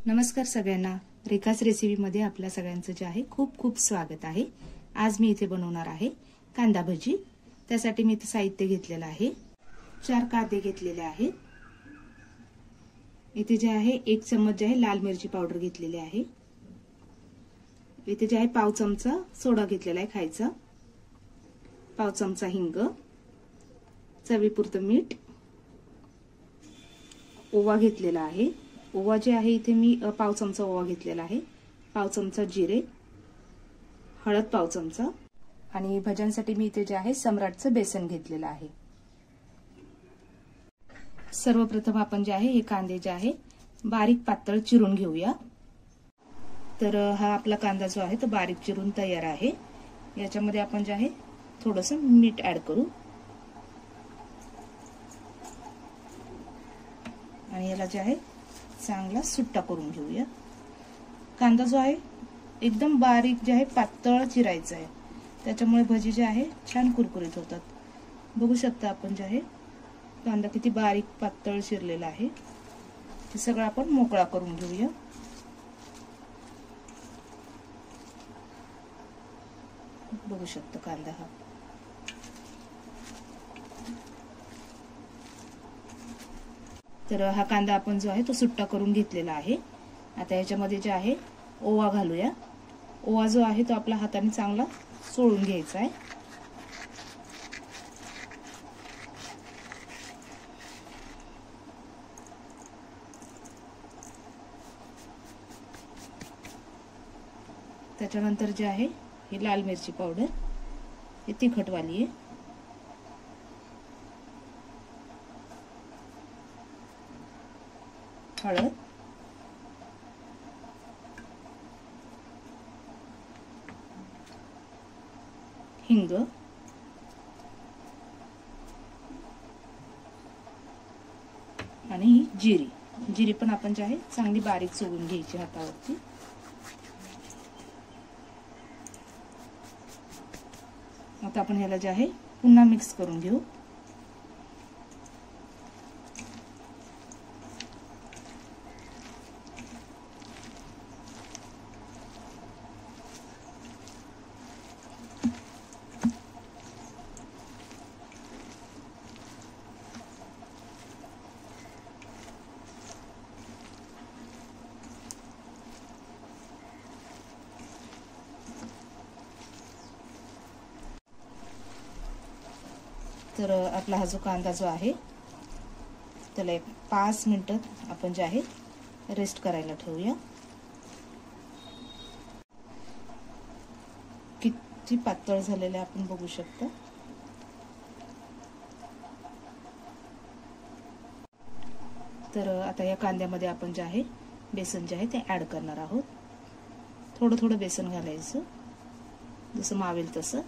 नमस्कार सगळ्यांना, रेखाच रेसिपीमध्ये आपल्या सगळ्यांचं जे आहे खूप खूप स्वागत आहे। आज मी इथे बनवणार आहे कांदा भजी। त्यासाठी मी इथे साहित्य घेतलेलं आहे। 4 कांदे घेतलेले आहेत। इथे जे आहे 1 चम्मच जे आहे लाल मिरची पावडर घेतलेली आहे। इथे जे आहे पाव चमचा सोडा घेतलेला आहे खायचा, पाव चमचा हिंग, चवीपुरतं मीठ, ओवा घेतलेला आहे। ओवा जे आहे इथे मी पाव चमचा ओवा घेतलेला आहे, पाव चमचा जिरे, हळद पाव चमचा आणि भज्यांसाठी मी इथे जे आहे सम्राटचं बेसन घेतलेलं आहे। सर्वप्रथम आपण जे आहे हे कांदे जे आहे बारीक पातळ चिरून घेऊया। तर हा आपला कांदा जो आहे तो बारीक चिरून तयार आहे। याच्यामध्ये आपण जे आहे थोडंसं मीठ ऍड करू आणि याला जे आहे चांगला सुट्टा करून घेऊया। कांदा जो आहे एकदम बारीक जे आहे पातळ चिरायचा आहे, त्याच्यामुळे भजी जे आहे छान कुरकुरीत होतात। बघू शकता आपण जे आहे कांदा किती बारीक पातळ चिरलेला आहे। हे सगळं आपण मोकळा करून घेऊया। बघू शकता कांदा हा तर हा कांदा आपण जो आहे तो सुट्टा करून घेतलेला आहे। आता याच्यामध्ये जे आहे ओवा घालूया। ओवा जो आहे तो आपल्या हाताने चांगला सोळून घ्यायचा आहे। त्याच्यानंतर जे आहे ही लाल मिरची पावडर, ही तिखटवाली आहे, हळद, हिंग आणि जिरी पण आपण जे आहे चांगली बारीक चोळून घ्यायची हातावरती। आता आपण ह्याला जे आहे पुन्हा मिक्स करून घेऊ। तर आपला हा जो कांदा जो आहे त्याला 5 मिनिटं आपण जे आहे रेस्ट करायला ठेवूया। किती पातळ झालेला आपण बघू शकता। तर आता या कांद्यामध्ये आपण जे आहे बेसन जे आहे ते ऍड करणार आहोत। थोडं थोडं बेसन घालायचं, जसं मावेल तसं।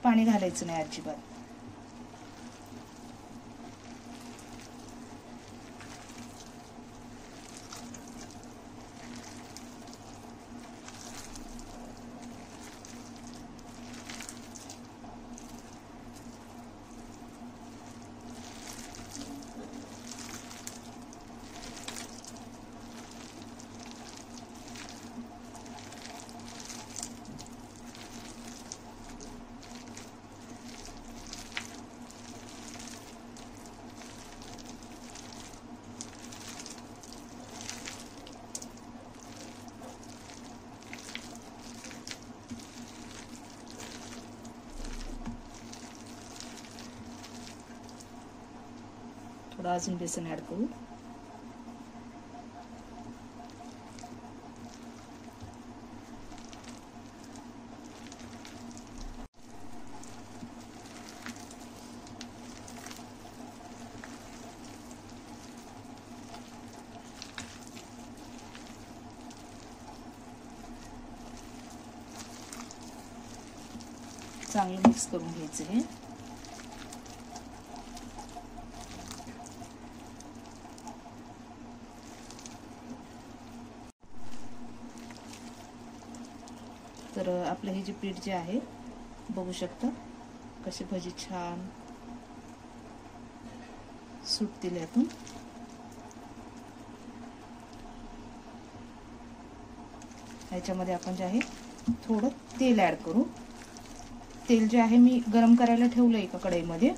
पाणी घालायचं नाही अजिबात। थोडं अजून बेसन ऍड करू। चांगलं मिक्स करून घ्यायचं हे। तर आपलं हे जे पीठ जे आहे बघू शकता कसे भजी छान सुटतील यातून. याच्यामध्ये आपण जे आहे थोडं तेल ऍड करू. तेल जे आहे मी गरम करायला ठेवलं एका कढईमध्ये.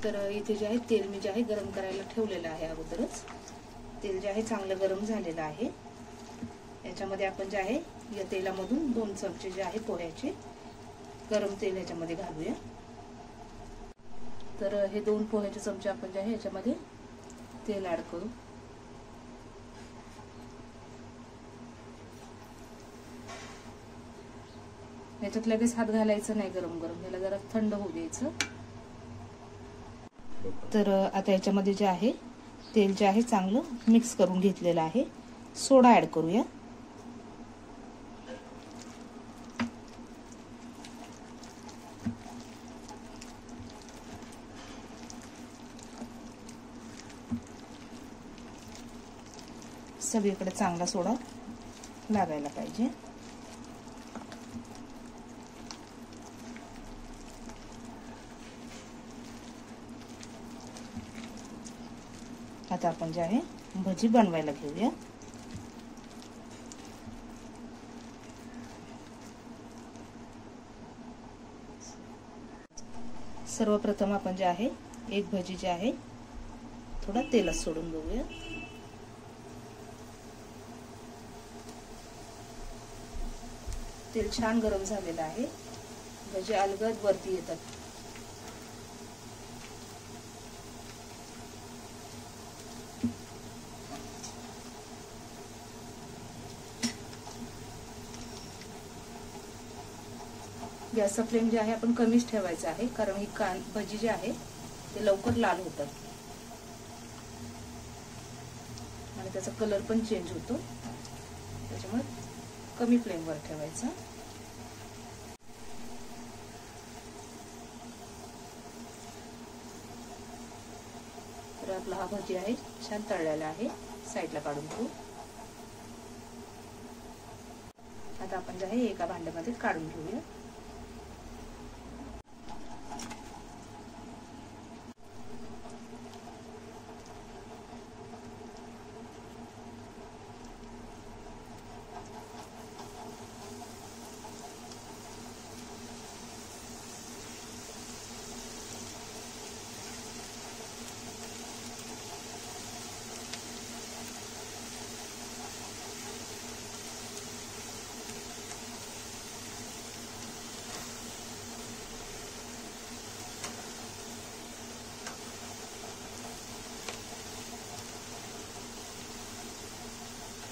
तर इथे जे आहे तेल मी जे आहे गरम करायला ठेवलेलं आहे अगोदरच. तेल जे आहे चांगलं गरम झालेलं आहे. याच्यामध्ये आपण जे आहे या तेलामधून 2 चमचे जे आहे पोह्याचे गरम तेल याच्यामध्ये घालूया. तर हे 2 पोह्याचे चमचे आपण जे आहे याच्यामध्ये तेल ऍड करू. याच्यात लगेच हात घालायचं नाही गरम गरम, याला जरा थंड होऊ द्यायचं. तर आता याच्यामध्ये जे आहे तेल जे आहे चांगलं मिक्स करून घेतलेलं आहे. सोडा ऍड करूया. सगळीकडे चांगला सोडा लागायला पाहिजे. आता आपण जे आहे भजी बनवायला घेऊया. सर्वप्रथम आपण जे आहे एक भजी जे आहे थोडा तेलात सोडून बघूया. तेल छान गरम झालेलं आहे. भजी अलगद वरती येतात. गॅसचा फ्लेम जे आहे आपण कमीच ठेवायचा आहे, कारण ही भजी जे आहे ते लवकर लाल होतात आणि त्याचा कलर पण चेंज होतो. त्याच्यामुळे कमी फ्लेमवर ठेवायचा. तर आपला हा भजी आहे छान तळलेला आहे. साईडला काढून घेऊ. आता आपण जे आहे एका भांड्यामध्ये काढून घेऊया.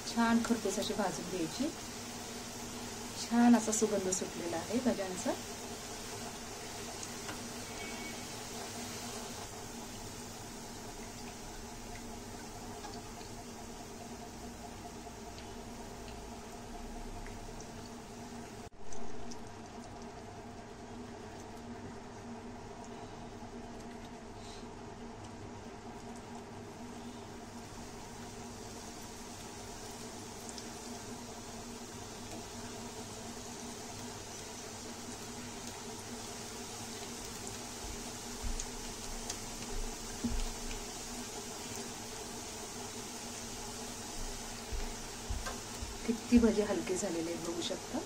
छान खरपूस अशी भाजून घ्यायची. छान असा सुगंध सुटलेला आहे भज्यांचा. किती भजी हलके झालेले आहेत बघू शकता.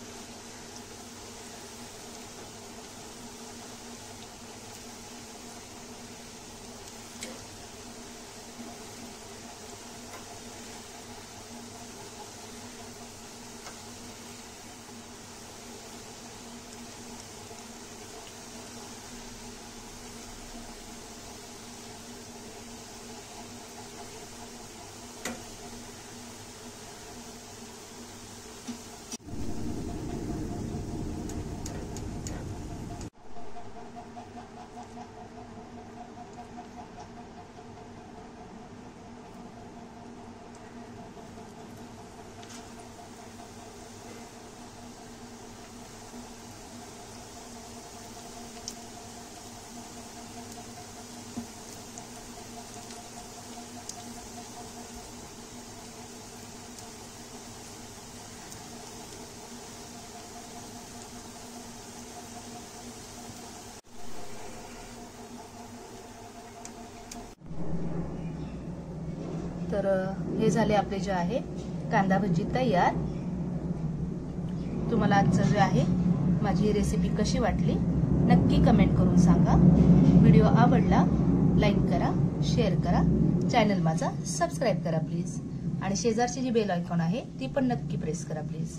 हे झाले आपले जे आहे कांदा भजी तयार. तुम्हाला आजचं जे आहे माझी ही रेसिपी कशी वाटली नक्की कमेंट करून सांगा. व्हिडिओ आवडला लाईक करा, शेअर करा, चॅनल माझा सबस्क्राईब करा प्लीज, आणि शेजारची जी बेल आयकॉन आहे ती पण नक्की प्रेस करा प्लीज.